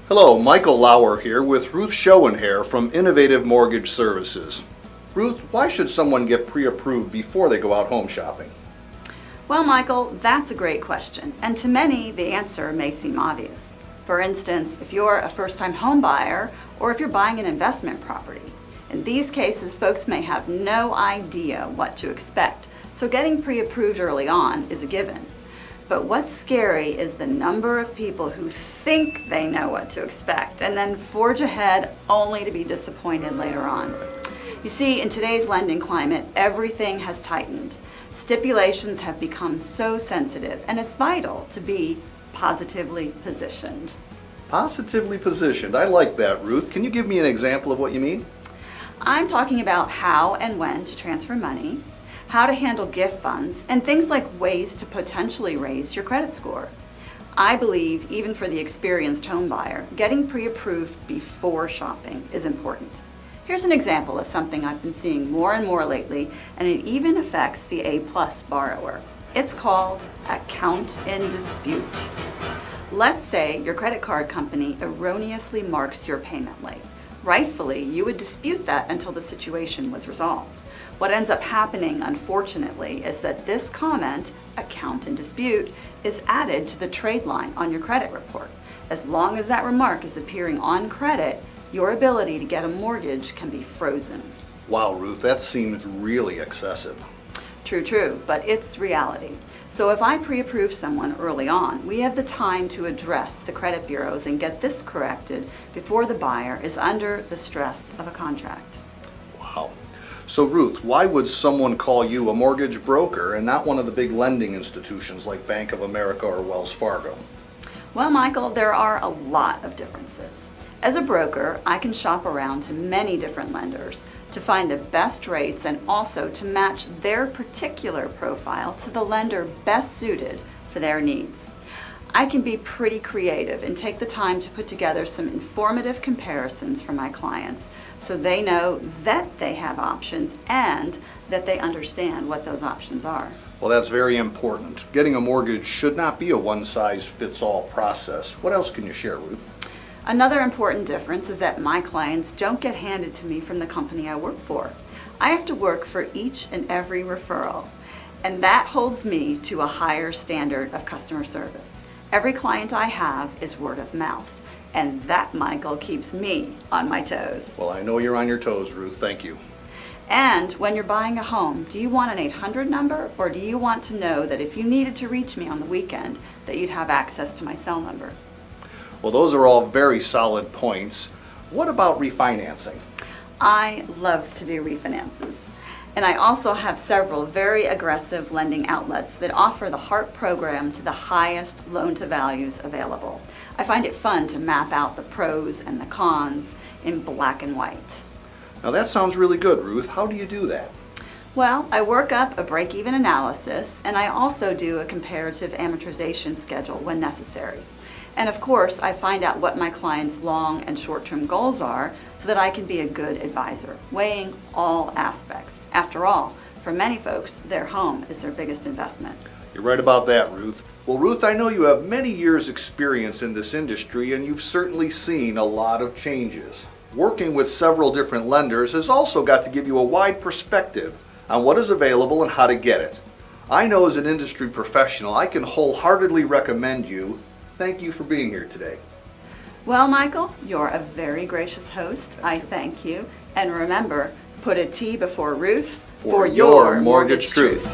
Hello, Michael Lauer here with Ruth Schoenherr from Innovative Mortgage Services. Ruth, why should someone get pre-approved before they go out home shopping? Well, Michael, that's a great question, and to many, the answer may seem obvious. For instance, if you're a first-time home buyer or if you're buying an investment property. In these cases, folks may have no idea what to expect, so getting pre-approved early on is a given. But what's scary is the number of people who think they know what to expect and then forge ahead only to be disappointed later on. You see, in today's lending climate, everything has tightened. Stipulations have become so sensitive, and it's vital to be positively positioned. Positively positioned. I like that, Ruth. Can you give me an example of what you mean? I'm talking about how and when to transfer money, how to handle gift funds, and things like ways to potentially raise your credit score. I believe, even for the experienced home buyer, getting pre-approved before shopping is important. Here's an example of something I've been seeing more and more lately, and it even affects the A-plus borrower. It's called account in dispute. Let's say your credit card company erroneously marks your payment late. Rightfully, you would dispute that until the situation was resolved. What ends up happening, unfortunately, is that this comment, account in dispute, is added to the trade line on your credit report. As long as that remark is appearing on credit, your ability to get a mortgage can be frozen. Wow, Ruth, that seems really excessive. True, but it's reality. So if I pre-approve someone early on, we have the time to address the credit bureaus and get this corrected before the buyer is under the stress of a contract. Wow. So Ruth, why would someone call you a mortgage broker and not one of the big lending institutions like Bank of America or Wells Fargo? Well, Michael, there are a lot of differences. As a broker, I can shop around to many different lenders to find the best rates and also to match their particular profile to the lender best suited for their needs. I can be pretty creative and take the time to put together some informative comparisons for my clients so they know that they have options and that they understand what those options are. Well, that's very important. Getting a mortgage should not be a one-size-fits-all process. What else can you share, Ruth? Another important difference is that my clients don't get handed to me from the company I work for. I have to work for each and every referral, and that holds me to a higher standard of customer service. Every client I have is word of mouth, and that, Michael, keeps me on my toes. Well, I know you're on your toes, Ruth. Thank you. And when you're buying a home, do you want an 800 number, or do you want to know that if you needed to reach me on the weekend, that you'd have access to my cell number? Well, those are all very solid points. What about refinancing? I love to do refinances. And I also have several very aggressive lending outlets that offer the HARP program to the highest loan-to-values available. I find it fun to map out the pros and the cons in black and white. Now that sounds really good, Ruth. How do you do that? Well, I work up a break-even analysis, and I also do a comparative amortization schedule when necessary. And of course, I find out what my clients' long and short-term goals are so that I can be a good advisor, weighing all aspects. After all, for many folks, their home is their biggest investment. You're right about that, Ruth. Well, Ruth, I know you have many years' experience in this industry, and you've certainly seen a lot of changes. Working with several different lenders has also got to give you a wide perspective on what is available and how to get it. I know as an industry professional, I can wholeheartedly recommend you. Thank you for being here today. Well, Michael, you're a very gracious host. I thank you. And remember, put a T before Ruth for your mortgage truth.